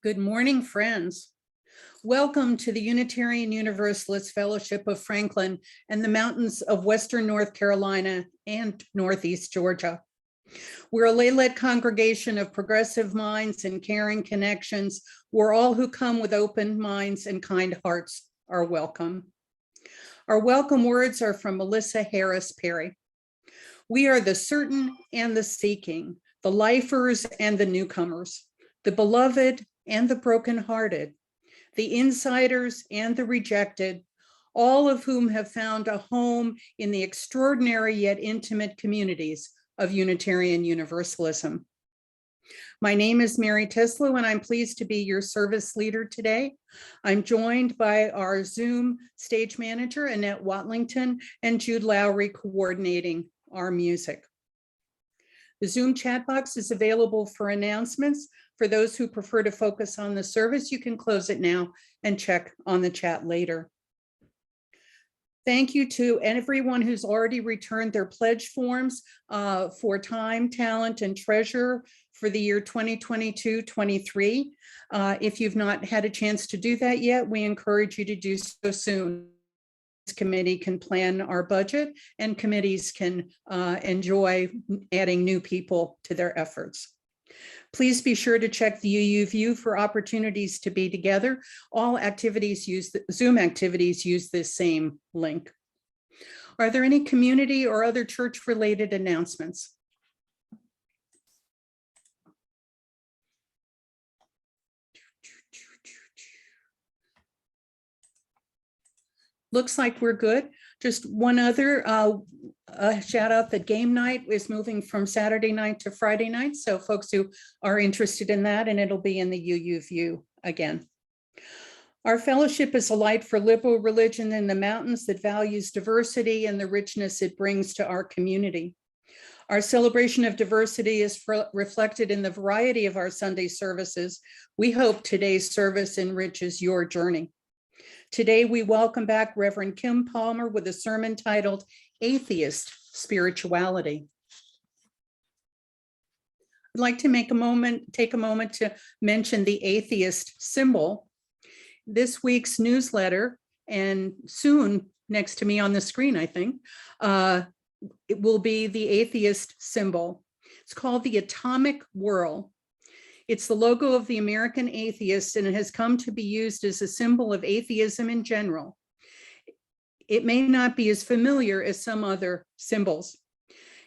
Good morning, friends. Welcome to the Unitarian Universalist Fellowship of Franklin and the mountains of Western North Carolina and Northeast Georgia. We're a lay-led congregation of progressive minds and caring connections where all who come with open minds and kind hearts are welcome. Our welcome words are from Melissa Harris Perry. We are the certain and the seeking, the lifers and the newcomers, the beloved and the brokenhearted, the insiders and the rejected, all of whom have found a home in the extraordinary yet intimate communities of Unitarian Universalism. My name is Mary Teslow, and I'm pleased to be your service leader today. I'm joined by our Zoom stage manager, Annette Watlington, and Jude Lowery coordinating our music. The Zoom chat box is available for announcements. For those who prefer to focus on the service, you can close it now and check on the chat later. Thank you to everyone who's already returned their pledge forms for time, talent, and treasure for the year 2022-23. If you've not had a chance to do that yet, we encourage you to do so soon. This committee can plan our budget, and committees can enjoy adding new people to their efforts. Please be sure to check the UUFF for opportunities to be together. All activities Zoom activities use this same link. Are there any community or other church-related announcements? Looks like we're good. Just one other shout out that game night is moving from Saturday night to Friday night. So folks who are interested in that, and it'll be in the UUFF again. Our fellowship is a light for liberal religion in the mountains that values diversity and the richness it brings to our community. Our celebration of diversity is reflected in the variety of our Sunday services. We hope today's service enriches your journey. Today, we welcome back Reverend Kim Palmer with a sermon titled Atheist Spirituality. I'd like to take a moment to mention the atheist symbol. This week's newsletter, and soon next to me on the screen, I think, it will be the atheist symbol. It's called the atomic whirl. It's the logo of the American Atheists, and it has come to be used as a symbol of atheism in general. It may not be as familiar as some other symbols.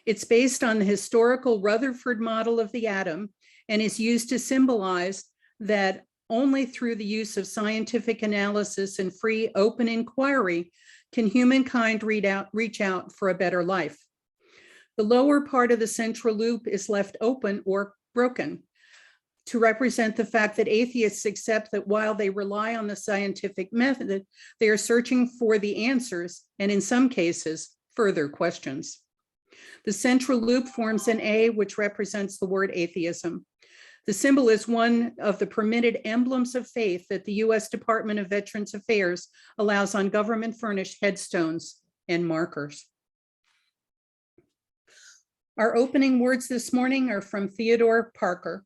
It's based on the historical Rutherford model of the atom and is used to symbolize that only through the use of scientific analysis and free open inquiry can humankind reach out for a better life. The lower part of the central loop is left open or broken to represent the fact that atheists accept that while they rely on the scientific method, they are searching for the answers, and in some cases, further questions. The central loop forms an A, which represents the word atheism. The symbol is one of the permitted emblems of faith that the U.S. Department of Veterans Affairs allows on government-furnished headstones and markers. Our opening words this morning are from Theodore Parker.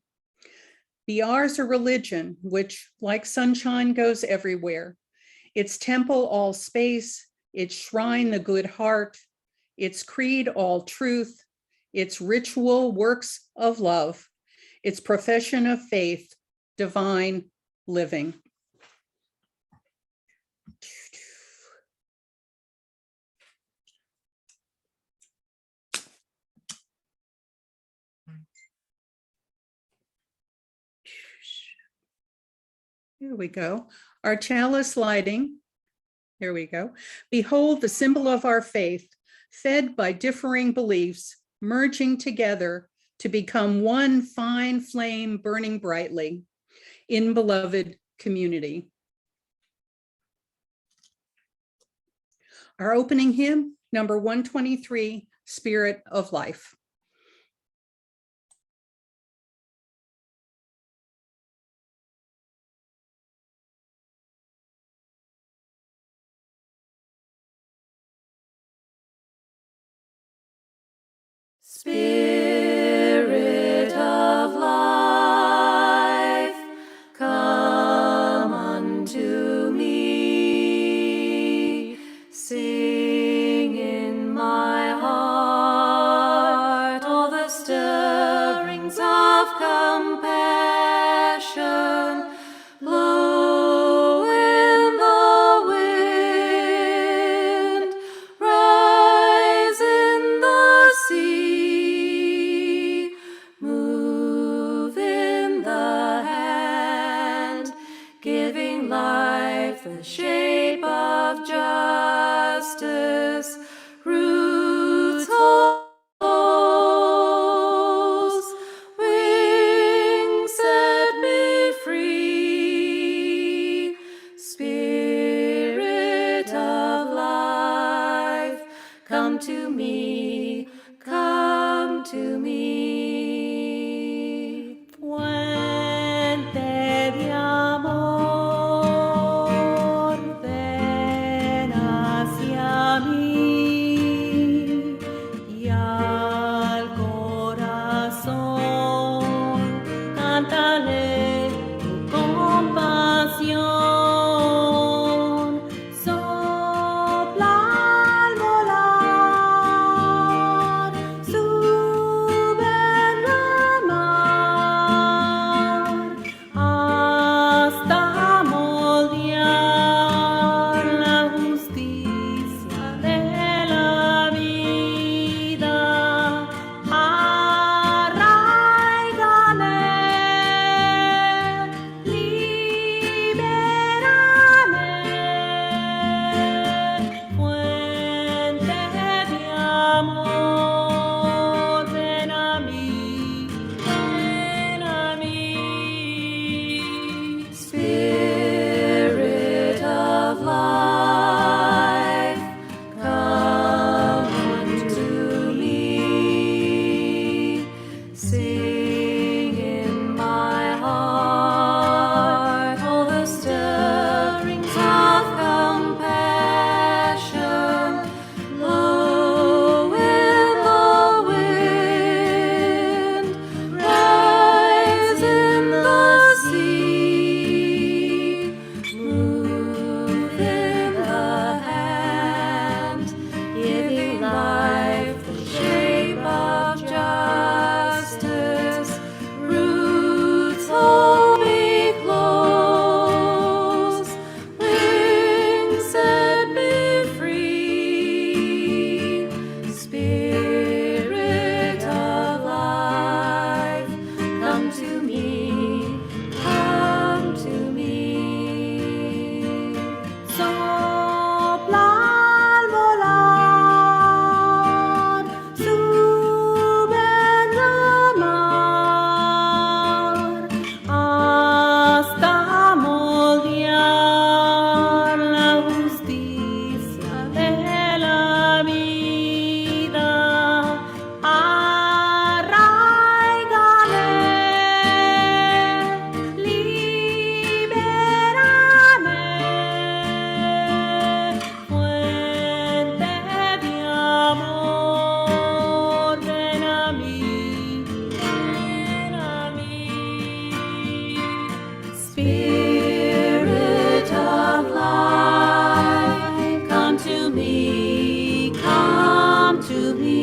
The R's a religion, which, like sunshine, goes everywhere. Its temple, all space, its shrine, the good heart, its creed, all truth, its ritual, works of love, its profession of faith, divine living. Here we go. Our chalice lighting. Here we go. Behold the symbol of our faith, fed by differing beliefs, merging together to become one fine flame burning brightly in beloved community. Our opening hymn, number 123, Spirit of Life. Spirit of life, come. come to me, come to me. Fuente de amor, ven hacia mí y al corazón cántale tu compasión. Sopla al volar, sube en la mar, hasta moldear la justicia de la vida. Arraigame, libérame, fuente de amor, ven a mí, ven a mí. Spirit of life, come unto me. Sing in my heart all the stirrings of compassion. Blow in the wind, rise in the sea, move in the hand, giving life the shape of justice. Roots hold me close, wings set me free. Spirit of life, come to me, come to me. Sopla al volar, sube en la mar, hasta moldear la justicia de la vida. Arraigame, libérame, fuente de amor, ven a mí, ven a mí. Spirit of life, come to me, come to me.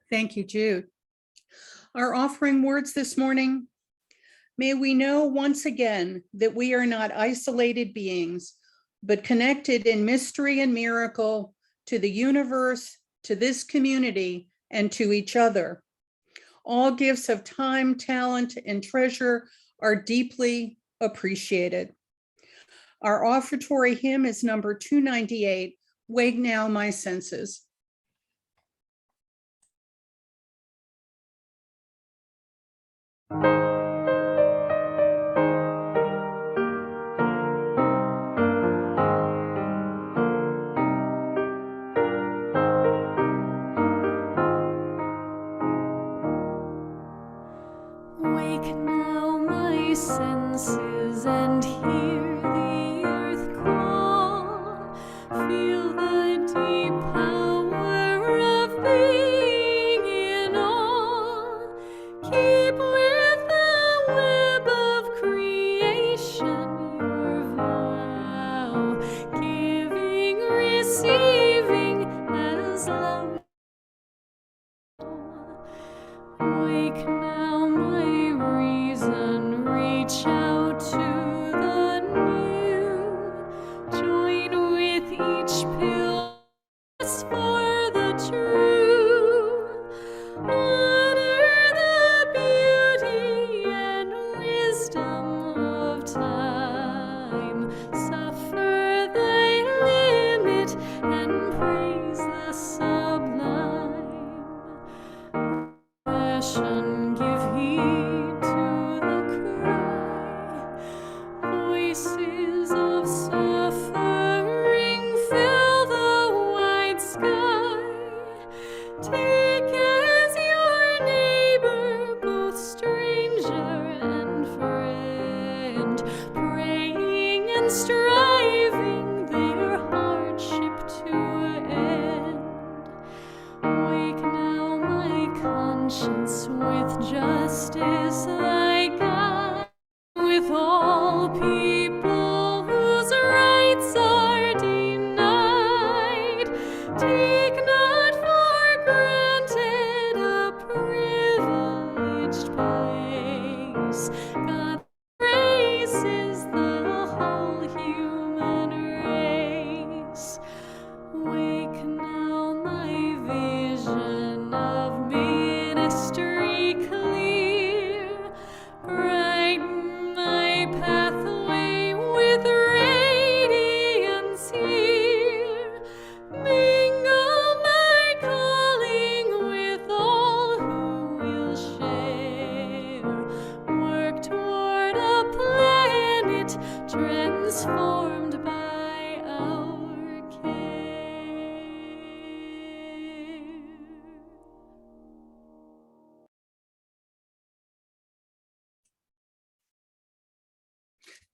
Thank you, Jude. Our offering words this morning. May we know once again that we are not isolated beings, but connected in mystery and miracle to the universe, to this community, and to each other. All gifts of time, talent, and treasure are deeply appreciated. Our offertory hymn is number 298, Wake Now My Senses. Wake now my senses and hear the earth call. Feel the deep power of being in awe. Keep with the web of creation your vow, giving, receiving as love. Wake now my reason, reach out to the near. and striving their hardship to end. Wake now, my conscience, with justice thy guide, with all people whose rights are denied. Take not for granted a privileged place. God praises the whole human race. Wake now, my vision of ministry clear. Brighten my pathway with radiance here. Mingle my calling with all who will share. Work toward a planet transformed by our care.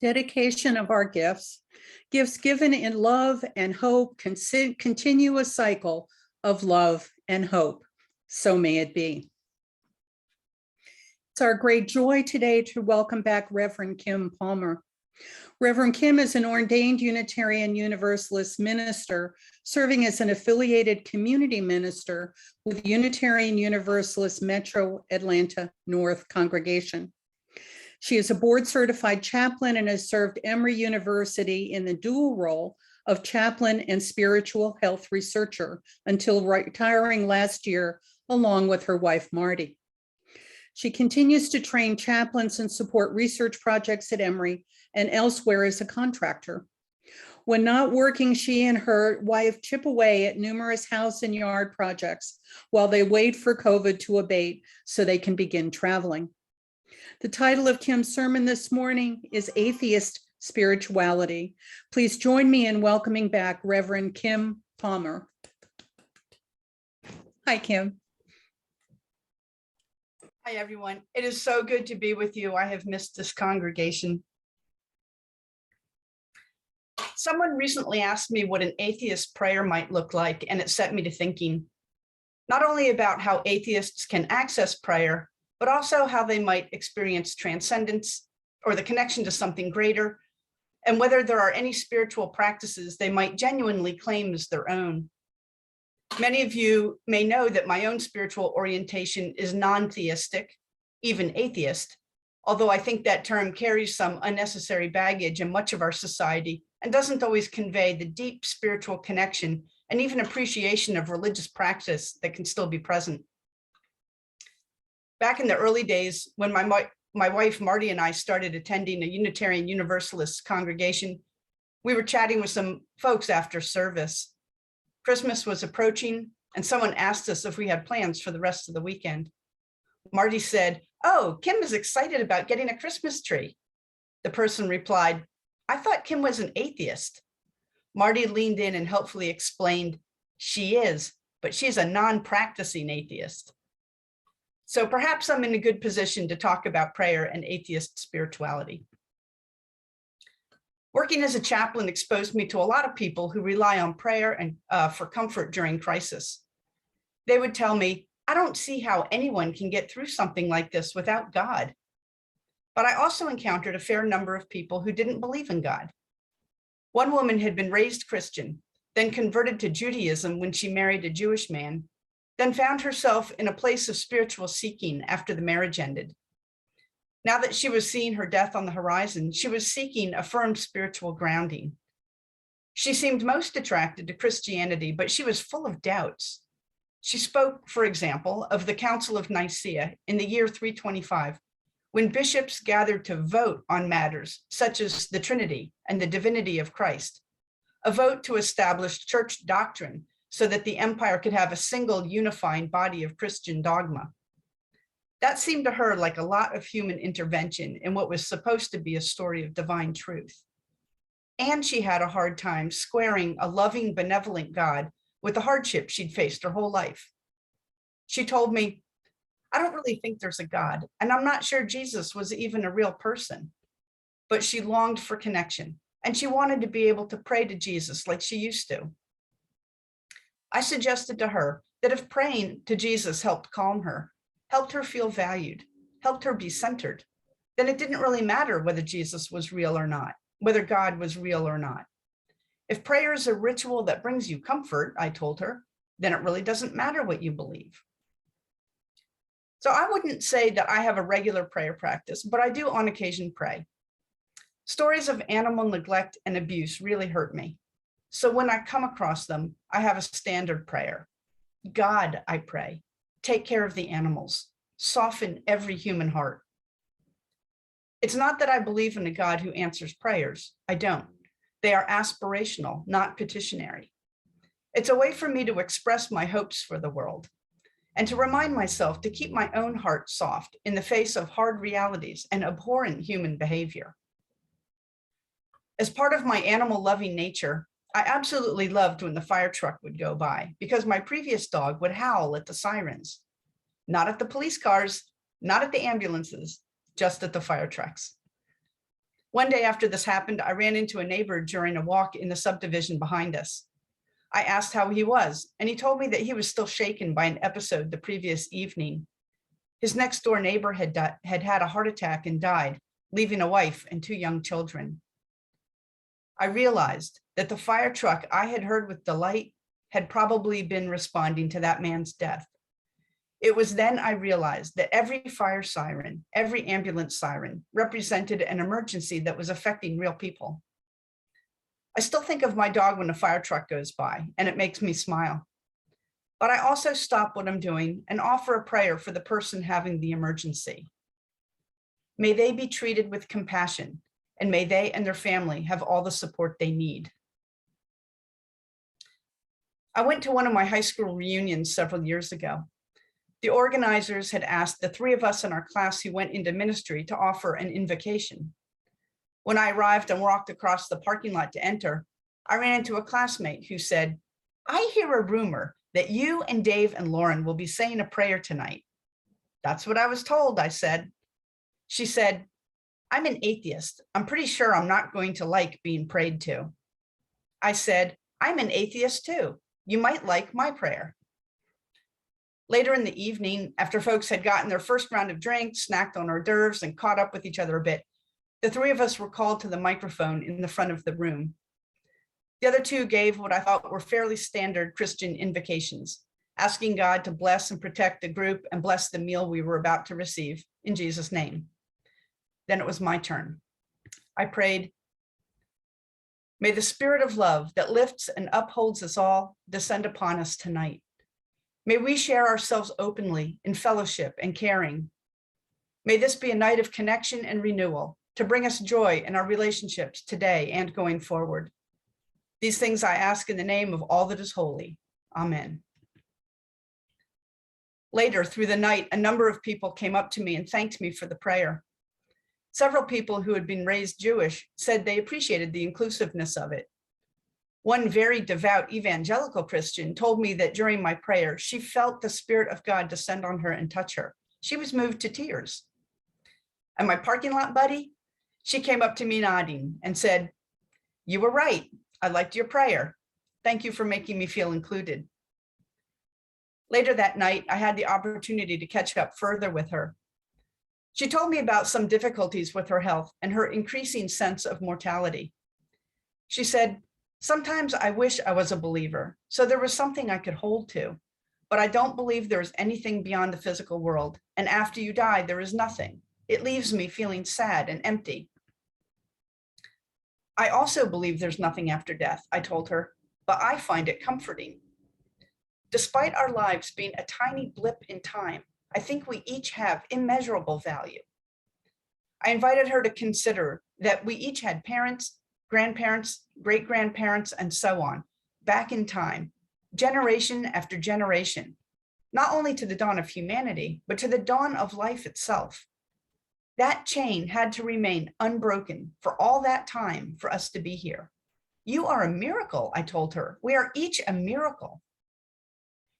Dedication of our gifts, gifts given in love and hope, continue a cycle of love and hope. So may it be. It's our great joy today to welcome back Reverend Kim Palmer. Reverend Kim is an ordained Unitarian Universalist minister, serving as an affiliated community minister with Unitarian Universalist Metro Atlanta North Congregation. She is a board-certified chaplain and has served Emory University in the dual role of chaplain and spiritual health researcher until retiring last year, along with her wife, Marty. She continues to train chaplains and support research projects at Emory and elsewhere as a contractor. When not working, she and her wife chip away at numerous house and yard projects while they wait for COVID to abate so they can begin traveling. The title of Kim's sermon this morning is Atheist Spirituality. Please join me in welcoming back Reverend Kim Palmer. Hi, Kim. Hi, everyone. It is so good to be with you. I have missed this congregation. Someone recently asked me what an atheist prayer might look like, and it set me to thinking, not only about how atheists can access prayer, but also how they might experience transcendence or the connection to something greater, and whether there are any spiritual practices they might genuinely claim as their own. Many of you may know that my own spiritual orientation is non-theistic, even atheist, although I think that term carries some unnecessary baggage in much of our society and doesn't always convey the deep spiritual connection and even appreciation of religious practice that can still be present. Back in the early days, when my wife Marty and I started attending a Unitarian Universalist congregation, we were chatting with some folks after service. Christmas was approaching, and someone asked us if we had plans for the rest of the weekend. Marty said, "Oh, Kim is excited about getting a Christmas tree." The person replied, "I thought Kim was an atheist." Marty leaned in and helpfully explained, "She is, but she's a non-practicing atheist." So perhaps I'm in a good position to talk about prayer and atheist spirituality. Working as a chaplain exposed me to a lot of people who rely on prayer and for comfort during crisis. They would tell me, "I don't see how anyone can get through something like this without God." But I also encountered a fair number of people who didn't believe in God. One woman had been raised Christian, then converted to Judaism when she married a Jewish man, then found herself in a place of spiritual seeking after the marriage ended. Now that she was seeing her death on the horizon, she was seeking a firm spiritual grounding. She seemed most attracted to Christianity, but she was full of doubts. She spoke, for example, of the Council of Nicaea in the year 325, when bishops gathered to vote on matters such as the Trinity and the divinity of Christ, a vote to establish church doctrine so that the empire could have a single unifying body of Christian dogma. That seemed to her like a lot of human intervention in what was supposed to be a story of divine truth. And she had a hard time squaring a loving, benevolent God with the hardship she'd faced her whole life. She told me, "I don't really think there's a God, and I'm not sure Jesus was even a real person." But she longed for connection, and she wanted to be able to pray to Jesus like she used to. I suggested to her that if praying to Jesus helped calm her, helped her feel valued, helped her be centered, then it didn't really matter whether Jesus was real or not, whether God was real or not. If prayer is a ritual that brings you comfort, I told her, then it really doesn't matter what you believe. So I wouldn't say that I have a regular prayer practice, but I do on occasion pray. Stories of animal neglect and abuse really hurt me. So when I come across them, I have a standard prayer. God, I pray, take care of the animals, soften every human heart. It's not that I believe in a God who answers prayers. I don't. They are aspirational, not petitionary. It's a way for me to express my hopes for the world and to remind myself to keep my own heart soft in the face of hard realities and abhorrent human behavior. As part of my animal-loving nature, I absolutely loved when the fire truck would go by because my previous dog would howl at the sirens, not at the police cars, not at the ambulances, just at the fire trucks. One day after this happened, I ran into a neighbor during a walk in the subdivision behind us. I asked how he was, and he told me that he was still shaken by an episode the previous evening. His next door neighbor had had a heart attack and died, leaving a wife and 2 young children. I realized that the fire truck I had heard with delight had probably been responding to that man's death. It was then I realized that every fire siren, every ambulance siren represented an emergency that was affecting real people. I still think of my dog when a fire truck goes by, and it makes me smile. But I also stop what I'm doing and offer a prayer for the person having the emergency. May they be treated with compassion, and may they and their family have all the support they need. I went to one of my high school reunions several years ago. The organizers had asked the 3 of us in our class who went into ministry to offer an invocation. When I arrived and walked across the parking lot to enter, I ran into a classmate who said, "I hear a rumor that you and Dave and Lauren will be saying a prayer tonight." "That's what I was told," I said. She said, "I'm an atheist. I'm pretty sure I'm not going to like being prayed to." I said, "I'm an atheist too. You might like my prayer." Later in the evening, after folks had gotten their first round of drinks, snacked on hors d'oeuvres, and caught up with each other a bit, the 3 of us were called to the microphone in the front of the room. The other 2 gave what I thought were fairly standard Christian invocations, asking God to bless and protect the group and bless the meal we were about to receive in Jesus' name. Then it was my turn. I prayed, "May the spirit of love that lifts and upholds us all descend upon us tonight. May we share ourselves openly in fellowship and caring. May this be a night of connection and renewal to bring us joy in our relationships today and going forward. These things I ask in the name of all that is holy. Amen." Later, through the night, a number of people came up to me and thanked me for the prayer. Several people who had been raised Jewish said they appreciated the inclusiveness of it. One very devout evangelical Christian told me that during my prayer, she felt the Spirit of God descend on her and touch her. She was moved to tears. And my parking lot buddy, she came up to me nodding and said, "You were right. I liked your prayer. Thank you for making me feel included." Later that night, I had the opportunity to catch up further with her. She told me about some difficulties with her health and her increasing sense of mortality. She said, "Sometimes I wish I was a believer, so there was something I could hold to, but I don't believe there is anything beyond the physical world, and after you die, there is nothing. It leaves me feeling sad and empty." "I also believe there's nothing after death," I told her, "but I find it comforting. Despite our lives being a tiny blip in time, I think we each have immeasurable value." I invited her to consider that we each had parents, grandparents, great-grandparents, and so on, back in time, generation after generation, not only to the dawn of humanity, but to the dawn of life itself. That chain had to remain unbroken for all that time for us to be here. "You are a miracle," I told her. "We are each a miracle."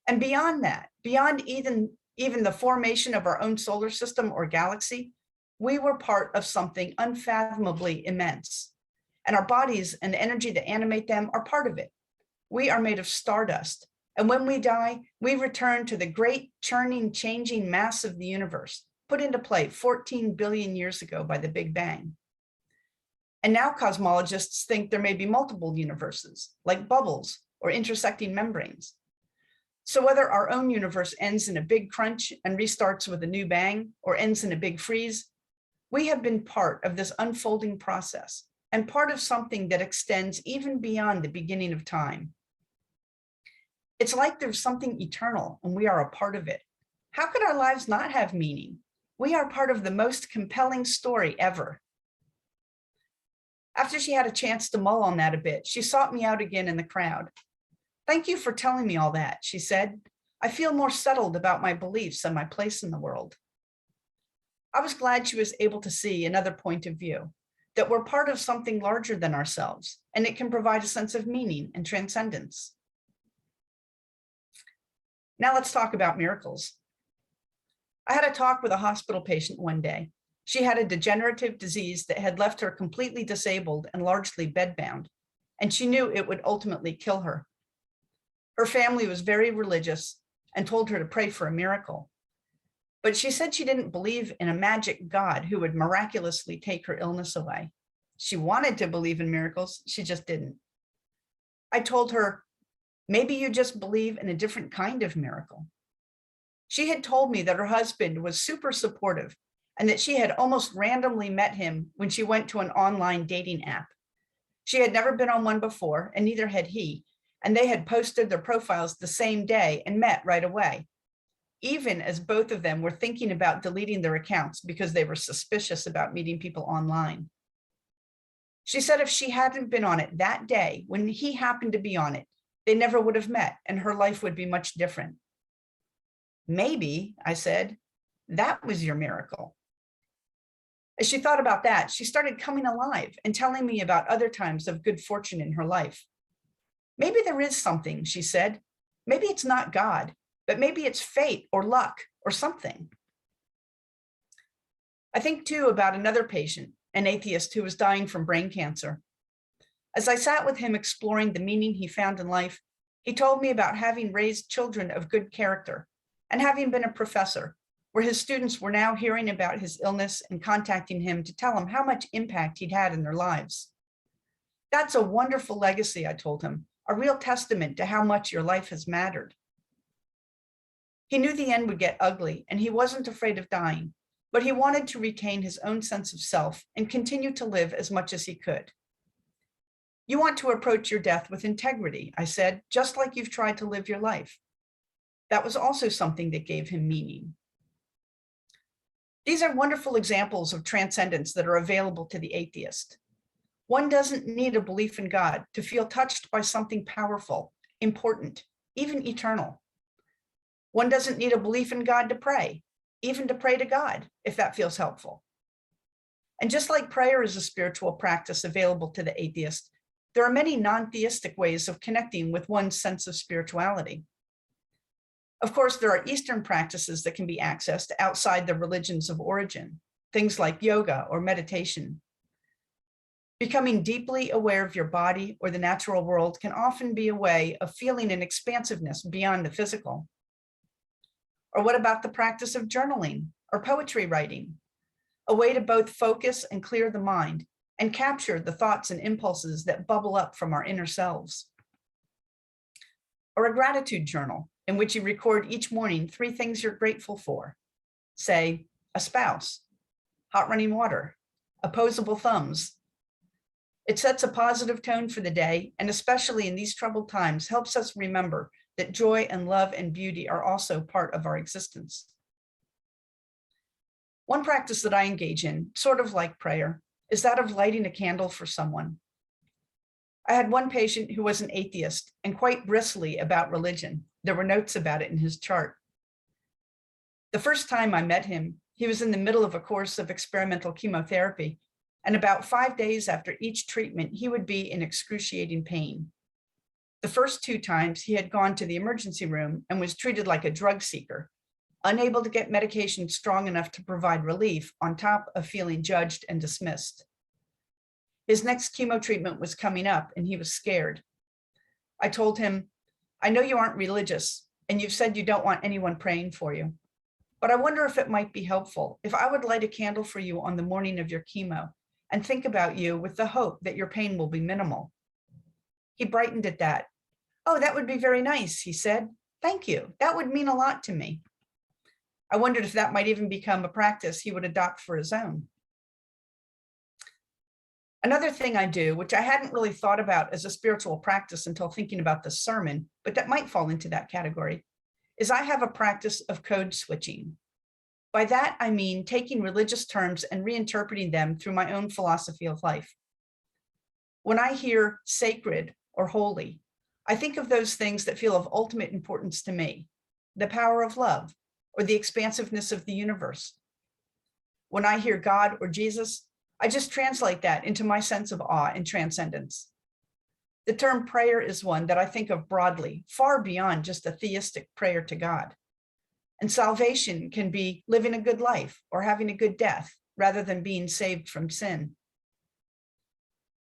And beyond that, beyond even the formation of our own solar system or galaxy, we were part of something unfathomably immense. and our bodies and the energy that animate them are part of it. We are made of stardust, and when we die, we return to the great churning, changing mass of the universe, put into play 14 billion years ago by the Big Bang. And now cosmologists think there may be multiple universes, like bubbles or intersecting membranes. So whether our own universe ends in a big crunch and restarts with a new bang, or ends in a big freeze, we have been part of this unfolding process and part of something that extends even beyond the beginning of time. It's like there's something eternal and we are a part of it. How could our lives not have meaning? We are part of the most compelling story ever. After she had a chance to mull on that a bit, she sought me out again in the crowd. "Thank you for telling me all that," she said. "I feel more settled about my beliefs and my place in the world." I was glad she was able to see another point of view, that we're part of something larger than ourselves, and it can provide a sense of meaning and transcendence. Now let's talk about miracles. I had a talk with a hospital patient one day. She had a degenerative disease that had left her completely disabled and largely bedbound, and she knew it would ultimately kill her. Her family was very religious and told her to pray for a miracle. But she said she didn't believe in a magic God who would miraculously take her illness away. She wanted to believe in miracles, she just didn't. I told her, maybe you just believe in a different kind of miracle. She had told me that her husband was super supportive and that she had almost randomly met him when she went to an online dating app. She had never been on one before, and neither had he, and they had posted their profiles the same day and met right away, even as both of them were thinking about deleting their accounts because they were suspicious about meeting people online. She said if she hadn't been on it that day when he happened to be on it, they never would have met and her life would be much different. Maybe, I said, that was your miracle. As she thought about that, she started coming alive and telling me about other times of good fortune in her life. Maybe there is something, she said. Maybe it's not God, but maybe it's fate or luck or something. I think too about another patient, an atheist who was dying from brain cancer. As I sat with him exploring the meaning he found in life, he told me about having raised children of good character and having been a professor, where his students were now hearing about his illness and contacting him to tell him how much impact he'd had in their lives. That's a wonderful legacy, I told him, a real testament to how much your life has mattered. He knew the end would get ugly and he wasn't afraid of dying, but he wanted to retain his own sense of self and continue to live as much as he could. You want to approach your death with integrity, I said, just like you've tried to live your life. That was also something that gave him meaning. These are wonderful examples of transcendence that are available to the atheist. One doesn't need a belief in God to feel touched by something powerful, important, even eternal. One doesn't need a belief in God to pray, even to pray to God, if that feels helpful. And just like prayer is a spiritual practice available to the atheist, there are many non-theistic ways of connecting with one's sense of spirituality. Of course, there are Eastern practices that can be accessed outside the religions of origin, things like yoga or meditation. Becoming deeply aware of your body or the natural world can often be a way of feeling an expansiveness beyond the physical. Or what about the practice of journaling or poetry writing? A way to both focus and clear the mind and capture the thoughts and impulses that bubble up from our inner selves. Or a gratitude journal in which you record each morning 3 things you're grateful for. Say, a spouse, hot running water, opposable thumbs. It sets a positive tone for the day, and especially in these troubled times, helps us remember that joy and love and beauty are also part of our existence. One practice that I engage in, sort of like prayer, is that of lighting a candle for someone. I had one patient who was an atheist and quite bristly about religion. There were notes about it in his chart. The first time I met him, he was in the middle of a course of experimental chemotherapy, and about 5 days after each treatment, he would be in excruciating pain. The first 2 times he had gone to the emergency room and was treated like a drug seeker, unable to get medication strong enough to provide relief on top of feeling judged and dismissed. His next chemo treatment was coming up and he was scared. I told him, I know you aren't religious and you've said you don't want anyone praying for you, but I wonder if it might be helpful if I would light a candle for you on the morning of your chemo and think about you with the hope that your pain will be minimal. He brightened at that. Oh, that would be very nice, he said. Thank you. That would mean a lot to me. I wondered if that might even become a practice he would adopt for his own. Another thing I do, which I hadn't really thought about as a spiritual practice until thinking about the sermon, but that might fall into that category, is I have a practice of code switching. By that, I mean taking religious terms and reinterpreting them through my own philosophy of life. When I hear sacred or holy, I think of those things that feel of ultimate importance to me, the power of love or the expansiveness of the universe. When I hear God or Jesus, I just translate that into my sense of awe and transcendence. The term prayer is one that I think of broadly, far beyond just a theistic prayer to God. And salvation can be living a good life or having a good death rather than being saved from sin.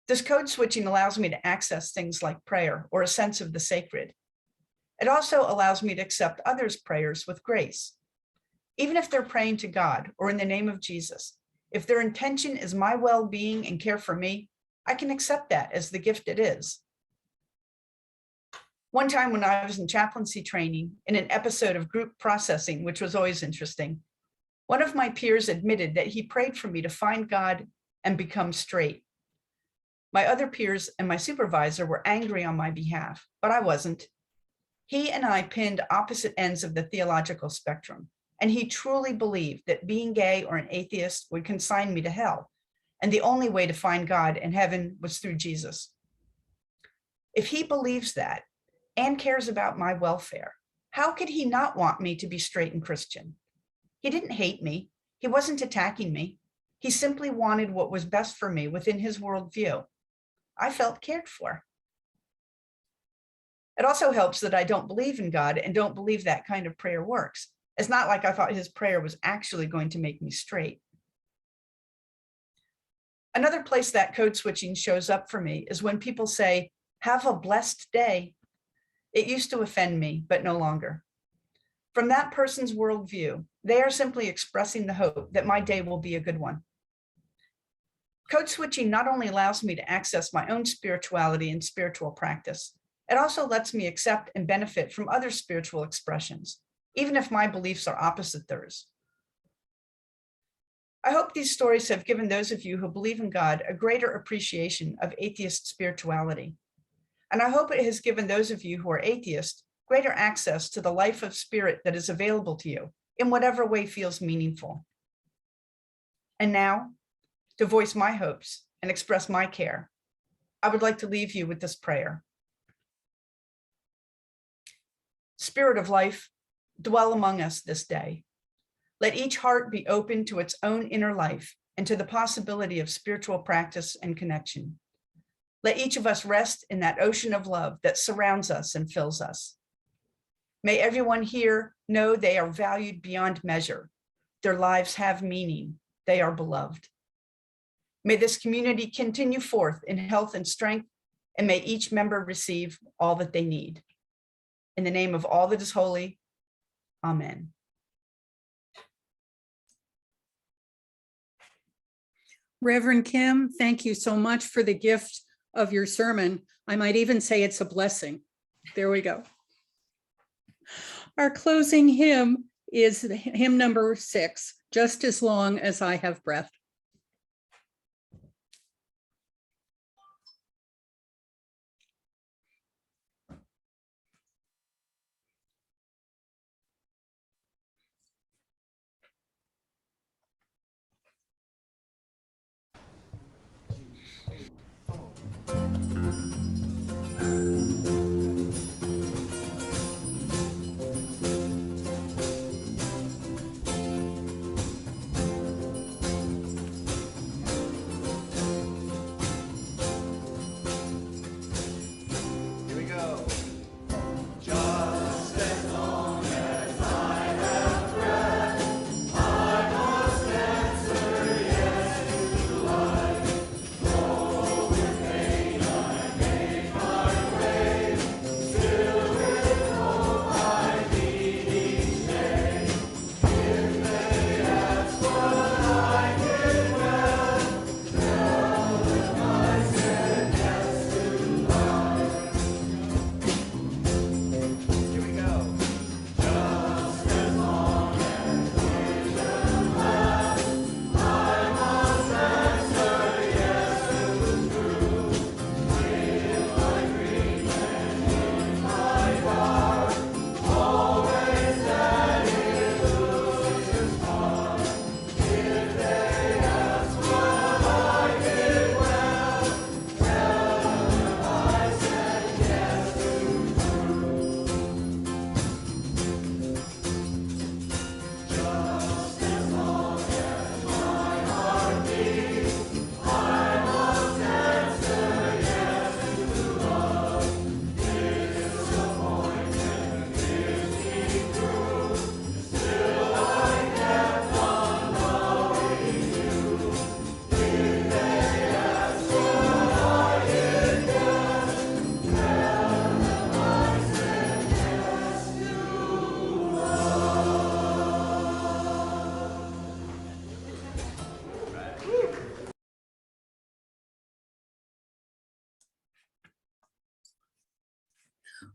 This code switching allows me to access things like prayer or a sense of the sacred. It also allows me to accept others' prayers with grace. Even if they're praying to God or in the name of Jesus, if their intention is my well-being and care for me, I can accept that as the gift it is. One time when I was in chaplaincy training in an episode of group processing, which was always interesting, one of my peers admitted that he prayed for me to find God and become straight. My other peers and my supervisor were angry on my behalf, but I wasn't. He and I pinned opposite ends of the theological spectrum, and he truly believed that being gay or an atheist would consign me to hell, and the only way to find God and heaven was through Jesus. If he believes that and cares about my welfare, how could he not want me to be straight and Christian? He didn't hate me. He wasn't attacking me. He simply wanted what was best for me within his worldview. I felt cared for. It also helps that I don't believe in God and don't believe that kind of prayer works. It's not like I thought his prayer was actually going to make me straight. Another place that code switching shows up for me is when people say, "Have a blessed day." It used to offend me, but no longer. From that person's worldview, they are simply expressing the hope that my day will be a good one. Code switching not only allows me to access my own spirituality and spiritual practice, it also lets me accept and benefit from other spiritual expressions, even if my beliefs are opposite theirs. I hope these stories have given those of you who believe in God a greater appreciation of atheist spirituality. And I hope it has given those of you who are atheists greater access to the life of spirit that is available to you in whatever way feels meaningful. And now, to voice my hopes and express my care, I would like to leave you with this prayer. Spirit of life, dwell among us this day. Let each heart be open to its own inner life and to the possibility of spiritual practice and connection. Let each of us rest in that ocean of love that surrounds us and fills us. May everyone here know they are valued beyond measure. Their lives have meaning. They are beloved. May this community continue forth in health and strength, and may each member receive all that they need. In the name of all that is holy, amen. Reverend Kim, thank you so much for the gift of your sermon. I might even say it's a blessing. There we go. Our closing hymn is hymn number 6, Just as Long as I Have Breath.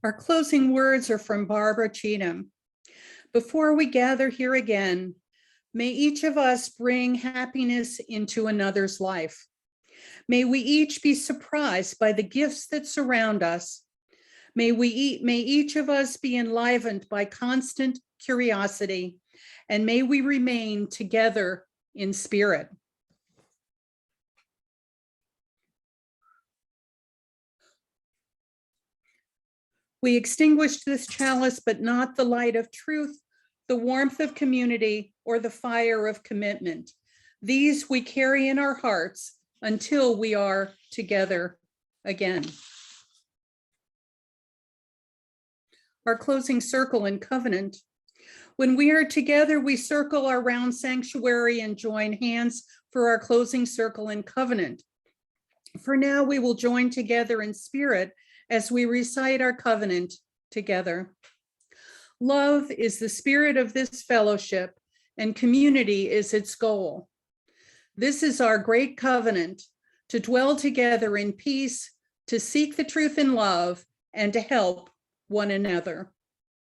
Our closing words are from Barbara Cheatham. Before we gather here again, may each of us bring happiness into another's life. May we each be surprised by the gifts that surround us. May each of us be enlivened by constant curiosity, and may we remain together in spirit. We extinguished this chalice, but not the light of truth, the warmth of community, or the fire of commitment. These we carry in our hearts until we are together again. Our closing circle and covenant. When we are together, we circle our round sanctuary and join hands for our closing circle and covenant. For now, we will join together in spirit as we recite our covenant together. Love is the spirit of this fellowship, and community is its goal. This is our great covenant, to dwell together in peace, to seek the truth in love, and to help one another.